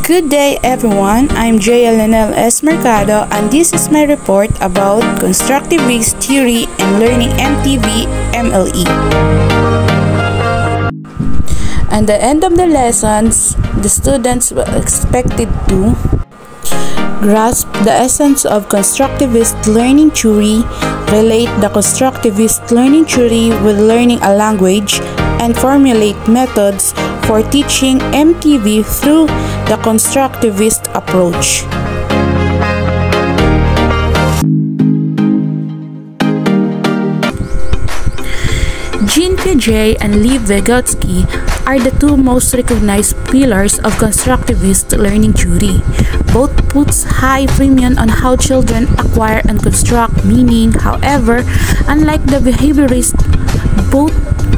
Good day everyone, I'm Jaya Lenel S. Mercado and this is my report about Constructivist Theory and Learning MTV MLE. At the end of the lessons, the students were expected to grasp the essence of constructivist learning theory, relate the constructivist learning theory with learning a language, and formulate methods for teaching MTV through the constructivist approach. Jean Piaget and Lev Vygotsky are the two most recognized pillars of constructivist learning theory. Both puts high premium on how children acquire and construct meaning. However, unlike the behaviorists, both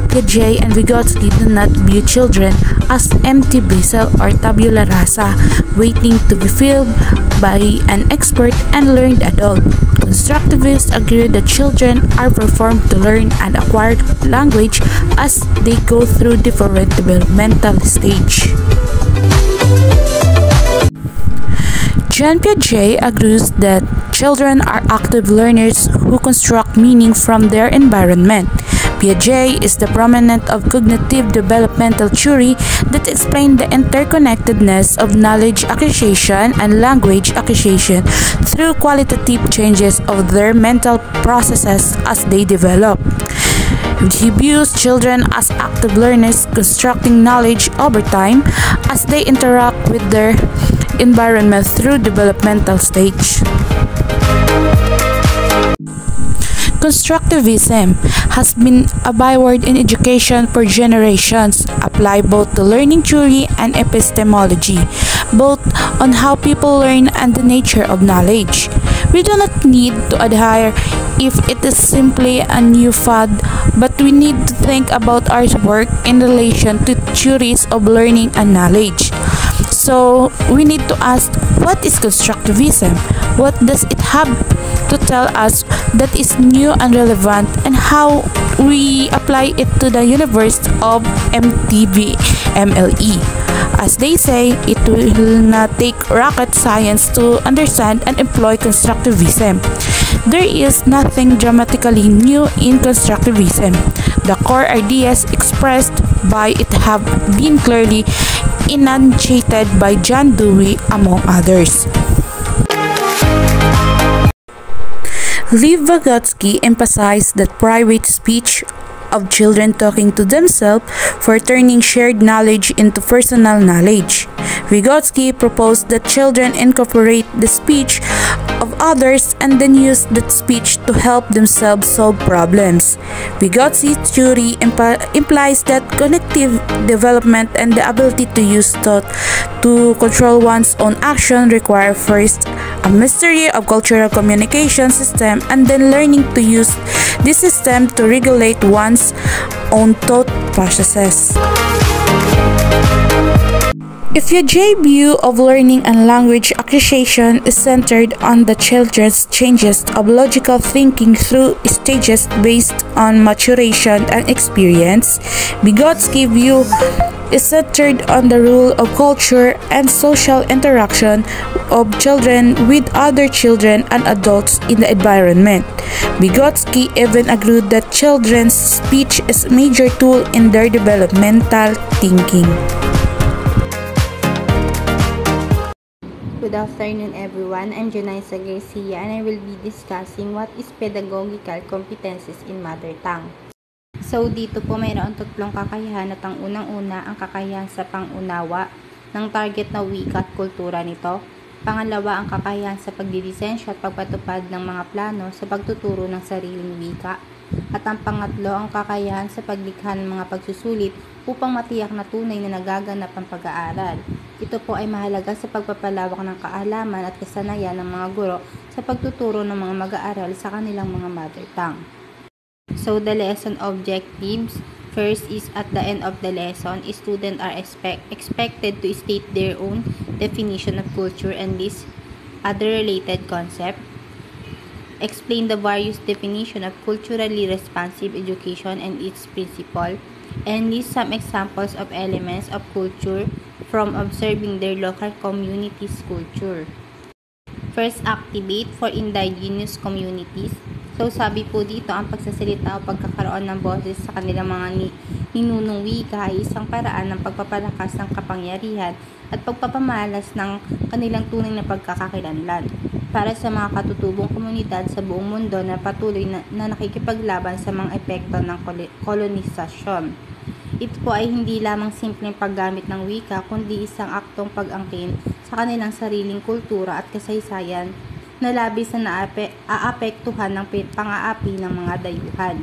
Piaget and Vygotsky do not view children as empty vessel or tabula rasa, waiting to be filled by an expert and learned adult. Constructivists agree that children are performed to learn and acquire language as they go through different developmental stages. Jean Piaget agrees that children are active learners who construct meaning from their environment. Piaget is the proponent of cognitive developmental theory that explains the interconnectedness of knowledge acquisition and language acquisition through qualitative changes of their mental processes as they develop. He views children as active learners constructing knowledge over time as they interact with their environment through developmental stage. Constructivism has been a byword in education for generations, apply both to learning theory and epistemology, both on how people learn and the nature of knowledge. We do not need to adhere if it is simply a new fad, but we need to think about our work in relation to theories of learning and knowledge. So, we need to ask, what is constructivism? What does it have to tell us that is new and relevant, and how we apply it to the universe of MTV MLE? As they say, it will not take rocket science to understand and employ constructivism. There is nothing dramatically new in constructivism. The core ideas expressed by it have been clearly enunciated by John Dewey, among others. Lev Vygotsky emphasized that private speech of children talking to themselves for turning shared knowledge into personal knowledge. Vygotsky proposed that children incorporate the speech of others and then use that speech to help themselves solve problems. Vygotsky's theory implies that cognitive development and the ability to use thought to control one's own action require first a mastery of cultural communication system and then learning to use this system to regulate one's own thought processes. A Piaget view of learning and language acquisition is centered on the children's changes of logical thinking through stages based on maturation and experience. Vygotsky's view is centered on the role of culture and social interaction of children with other children and adults in the environment. Vygotsky even agreed that children's speech is a major tool in their developmental thinking. Good afternoon everyone, I'm Jonaisa Garcia and I will be discussing what is pedagogical competencies in mother tongue. So dito po mayroon tatlong kakayahan at ang unang-una ang kakayahan sa pangunawa ng target na wika at kultura nito. Pangalawa ang kakayahan sa pagdidisensya at pagpatupad ng mga plano sa pagtuturo ng sariling wika. At ang pangatlo ang kakayahan sa paglikha ng mga pagsusulit upang matiyak na tunay na nagaganap ang pag-aaral. Ito po ay mahalaga sa pagpapalawak ng kaalaman at kasanayan ng mga guro sa pagtuturo ng mga mag-aaral sa kanilang mga mother tongue. So the lesson objectives, first is at the end of the lesson, students are expected to state their own definition of culture and list other related concepts. Explain the various definitions of culturally responsive education and its principle, and list some examples of elements of culture from observing their local community's culture. First, activate for indigenous communities. So, sabi po dito, ang pagsasalita o pagkakaroon ng boses sa kanilang mga ninunong wika ay isang paraan ng pagpapalakas ng kapangyarihan at pagpapamalas ng kanilang tunay na pagkakakilanlan para sa mga katutubong komunidad sa buong mundo na patuloy na nakikipaglaban sa mga epekto ng kolonisasyon. Ito po ay hindi lamang simpleng paggamit ng wika, kundi isang aktong pag-angkin sa kanilang sariling kultura at kasaysayan na labis na aapektuhan ng pang-aapi ng mga dayuhan.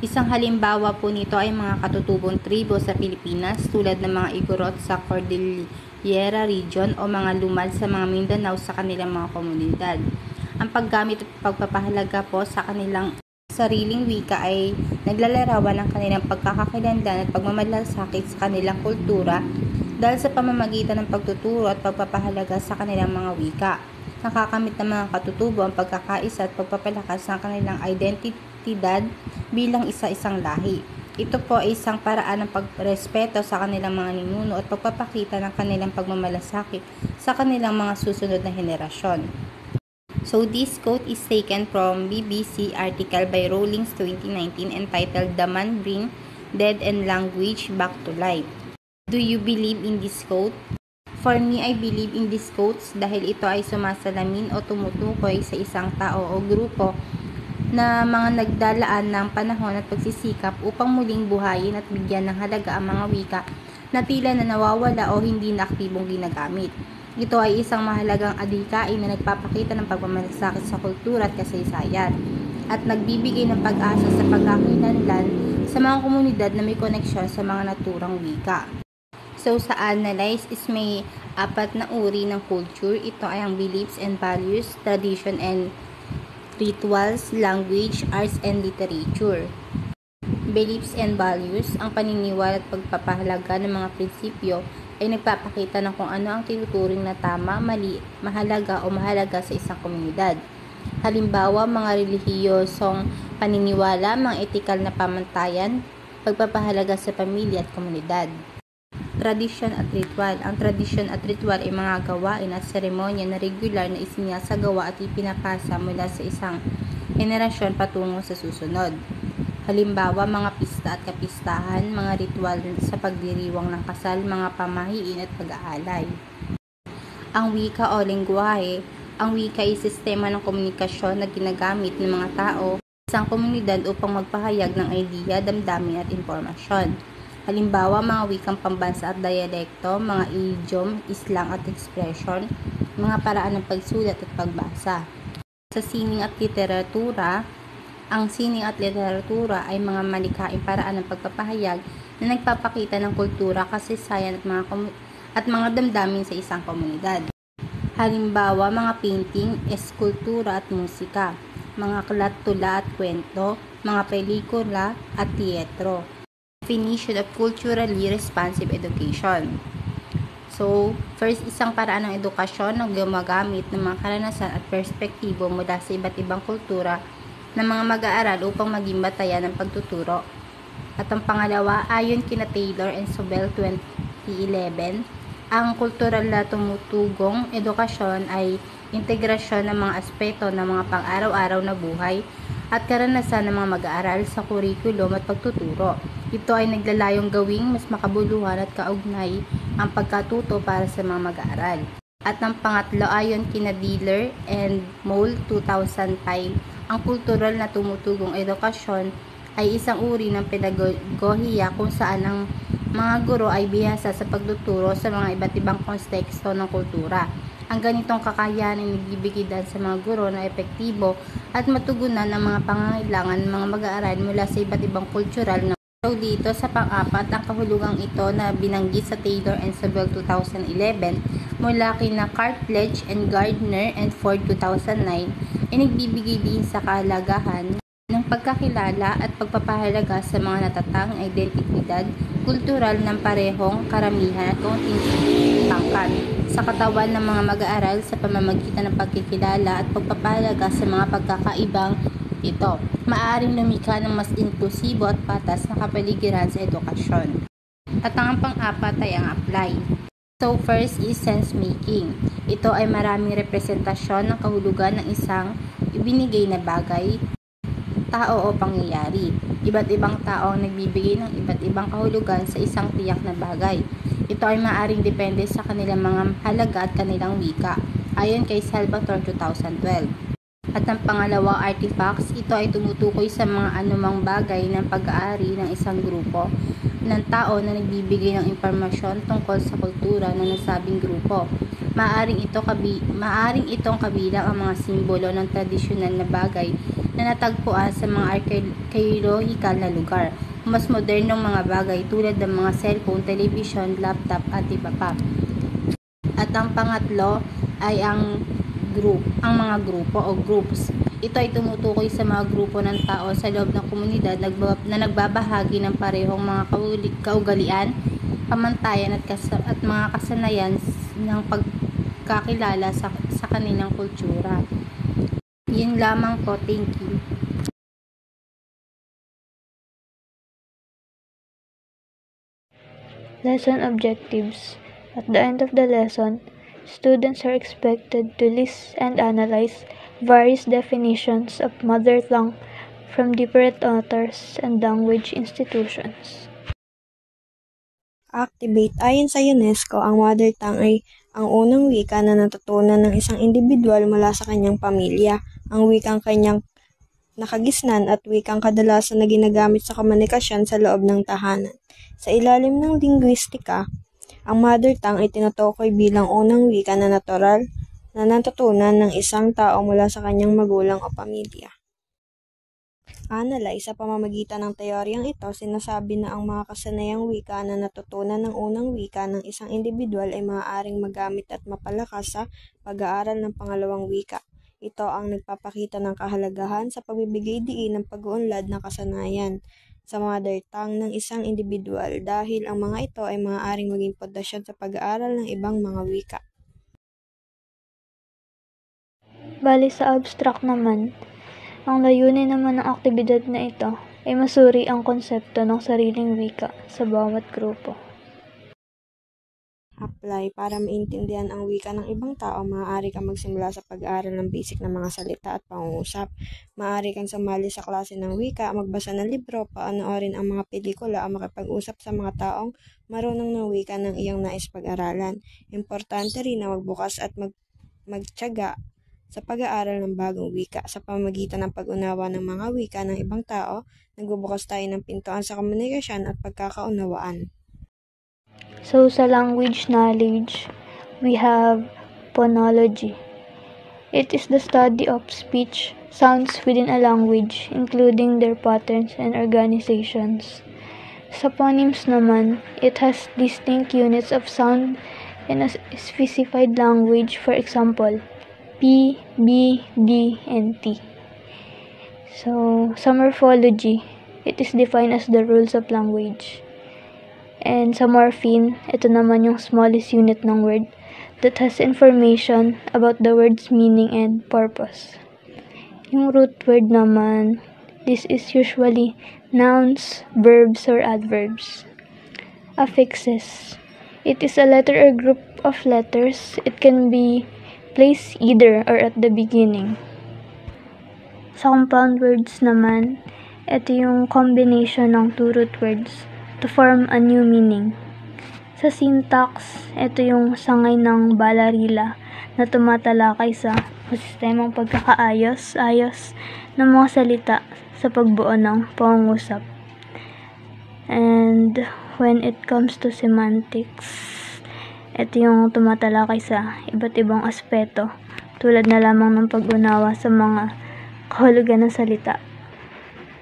Isang halimbawa po nito ay mga katutubong tribo sa Pilipinas tulad ng mga Igorot sa Cordillera Region o mga Lumad sa mga Mindanao sa kanilang mga komunidad. Ang paggamit at pagpapahalaga po sa kanilang sariling wika ay naglalarawan ng kanilang pagkakakilanlan at pagmamalasakit sa kanilang kultura dahil sa pamamagitan ng pagtuturo at pagpapahalaga sa kanilang mga wika. Nakakamit ng mga katutubo ang pagkakaisa at pagpapalakas ng kanilang identidad bilang isa-isang lahi. Ito po ay isang paraan ng pagrespeto sa kanilang mga ninuno at pagpapakita ng kanilang pagmamalasakit sa kanilang mga susunod na henerasyon. So this quote is taken from BBC article by Rawlings 2019 entitled "The Man Bring Dead and Language Back to Life." Do you believe in this quote? For me, I believe in these quotes dahil ito ay sumasalamin o tumutukoy sa isang tao o grupo na mga nagdalaan ng panahon at pagsisikap upang muling buhayin at bigyan ng halaga ang mga wika na tila na nawawala o hindi na aktibong ginagamit. Ito ay isang mahalagang adhikain na nagpapakita ng pagmamalasakit sa kultura at kasaysayan at nagbibigay ng pag-asa sa pagkakakilanlan sa mga komunidad na may koneksyon sa mga naturang wika. So, sa analyze is may 4 na uri ng culture. Ito ay ang beliefs and values, tradition and rituals, language, arts and literature. Beliefs and values, ang paniniwala at pagpapahalaga ng mga prinsipyo ay nagpapakita ng kung ano ang tinuturing na tama, mali, mahalaga o mahalaga sa isang komunidad. Halimbawa, mga relihiyosong paniniwala, mga etikal na pamantayan, pagpapahalaga sa pamilya at komunidad. Tradisyon at ritual. Ang tradisyon at ritual ay mga gawain at seremonya na regular na isinasagawa at ipinapasa mula sa isang henerasyon patungo sa susunod. Halimbawa, mga pista at kapistahan, mga ritual sa pagdiriwang ng kasal, mga pamahiin at pag-aalay. Ang wika o lengguwahe. Ang wika ay sistema ng komunikasyon na ginagamit ng mga tao sa isang komunidad upang magpahayag ng idea, damdamin at impormasyon. Halimbawa, mga wikang pambansa at dialekto, mga idiom, islang at expression, mga paraan ng pagsulat at pagbasa. Sa sining at literatura, ang sining at literatura ay mga malikhaing paraan ng pagpapahayag na nagpapakita ng kultura, kasaysayan at mga damdamin sa isang komunidad. Halimbawa, mga painting, eskultura at musika, mga aklat, tula at kwento, mga pelikula at teatro. Definition of culturally responsive education. So, first, isang paraan ng edukasyon na gumagamit ng mga karanasan at perspektibo mula sa iba't ibang kultura ng mga mag-aaral upang maging batayan ng pagtuturo. At ang pangalawa, ayon kina Taylor and Sobel 2011, ang kultural na tumutugong edukasyon ay integrasyon ng mga aspeto ng mga pang-araw-araw na buhay at karanasan ng mga mag-aaral sa kurikulum at pagtuturo. Ito ay naglalayong gawing mas makabuluhan at kaugnay ang pagkatuto para sa mga mag-aaral. At ang pangatlo, ayon kina Diller and Moll 2005, ang kultural na tumutugong edukasyon ay isang uri ng pedagohiya kung saan ang mga guro ay bihasa sa pagtuturo sa mga iba't ibang konteksto ng kultura. Ang ganitong kakayahan ay nagbibigay daan sa mga guro na epektibo at matugunan ang mga pangangailangan ng mga mag-aaral mula sa iba't ibang kultural na. So dito sa pang-apat, ang kahulugang ito na binanggit sa Taylor and Sobel 2011 mula kina Cartledge and Gardner and Ford 2009 ay nagbibigay din sa kahalagahan ng pagkakilala at pagpapahalaga sa mga natatanging identidad kultural ng parehong karamihan at kaunting pangkat sa katawan ng mga mag-aaral sa pamamagitan ng pagkikilala at pagpapahalaga sa mga pagkakaibang ito. Maaaring lumikha ng mas inklusibo at patas na kapaligiran sa edukasyon. At ang pang-apat ay ang apply. So first is sense making. Ito ay maraming representasyon ng kahulugan ng isang ibinigay na bagay, tao o pangyayari. Iba't ibang tao ang nagbibigay ng iba't ibang kahulugan sa isang tiyak na bagay. Ito ay maaaring depende sa kanilang mga halaga at kanilang wika, ayon kay Salvatore 2012. At ang pangalawa, artifacts. Ito ay tumutukoy sa mga anumang bagay ng pag-aari ng isang grupo ng tao na nagbibigay ng impormasyon tungkol sa kultura ng nasabing grupo. Maaring itong kabilang ang mga simbolo ng tradisyonal na bagay na natagpuan sa mga archaeological na lugar, mas modernong mga bagay tulad ng mga cellphone, television, laptop at iba pa. At ang pangatlo ay ang mga grupo o groups. Ito ay tumutukoy sa mga grupo ng tao sa loob ng komunidad na nagbabahagi ng parehong mga kaugalian, pamantayan at mga kasanayan ng pagkakilala sa kanilang kultura. Yun lamang po. Thank you. Lesson objectives. At the end of the lesson, students are expected to list and analyze various definitions of mother tongue from different authors and language institutions. Activate. Ayon sa UNESCO, ang mother tongue ay ang unang wika na natutunan ng isang individual mula sa kanyang pamilya, ang wikang kanyang nakagisnan at wikang kadalasan na ginagamit sa komunikasyon sa loob ng tahanan. Sa ilalim ng linguistika, ang mother tongue ay tinutukoy bilang unang wika na natural na natutunan ng isang tao mula sa kanyang magulang o pamilya. Analyze. Sa pamamagitan ng teoryang ito, sinasabi na ang mga kasanayang wika na natutunan ng unang wika ng isang individual ay maaaring magamit at mapalakas sa pag-aaral ng pangalawang wika. Ito ang nagpapakita ng kahalagahan sa pagbibigay diin ng pag-uunlad ng kasanayan sa mother tongue ng isang individual dahil ang mga ito ay maaaring maging pundasyon sa pag-aaral ng ibang mga wika. Bali sa abstract naman, ang layunin naman ng aktibidad na ito ay masuri ang konsepto ng sariling wika sa bawat grupo. Apply. Para maintindihan ang wika ng ibang tao, maaari kang magsimula sa pag-aaral ng basic na mga salita at pangungusap. Maaari kang sumali sa klase ng wika, magbasa ng libro, panoorin ang mga pelikula o makipag-usap sa mga taong marunong ng wika ng iyong nais pag-aralan. Importante rin na magbukas at magtiyaga sa pag-aaral ng bagong wika. Sa pamamagitan ng pag-unawa ng mga wika ng ibang tao, nagbubukas tayo ng pintuan sa komunikasyon at pagkakaunawaan. So sa language knowledge, we have phonology. It is the study of speech sounds within a language, including their patterns and organizations. Sa phonemes naman, it has distinct units of sound in a specified language, for example, P, B, D, and T. So, sa morphology, it is defined as the rules of language. And sa morpheme, ito naman yung smallest unit ng word that has information about the word's meaning and purpose. Yung root word naman, this is usually nouns, verbs, or adverbs. Affixes. It is a letter or group of letters. It can be placed either or at the beginning. Sa compound words naman, ito yung combination ng two root words to form a new meaning. Sa syntax, ito yung sangay ng balarila na tumatalakay sa sistemang pagkakaayos ng mga salita sa pagbuo ng pangungusap. And when it comes to semantics, ito yung tumatalakay sa iba't ibang aspeto tulad na lamang ng pag-unawa sa mga kahulugan ng salita.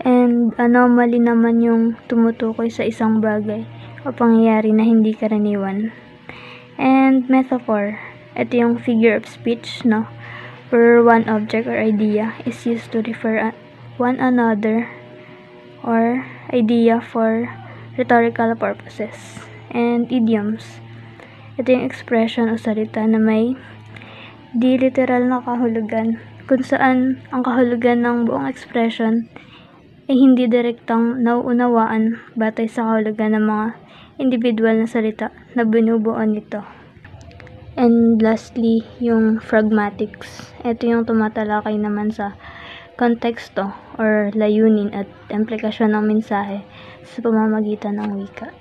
And anomaly naman yung tumutukoy sa isang bagay o pangyayari na hindi karaniwan. And metaphor, ito yung figure of speech, no? Where one object or idea is used to refer one another or idea for rhetorical purposes. And idioms, ito yung expression o salita na may di literal na kahulugan, kung saan ang kahulugan ng buong expression ay hindi direktang nauunawaan batay sa kahulugan ng mga individual na salita na binubuo nito. And lastly, yung pragmatics. Ito yung tumatalakay naman sa konteksto or layunin at implikasyon ng mensahe sa pamamagitan ng wika.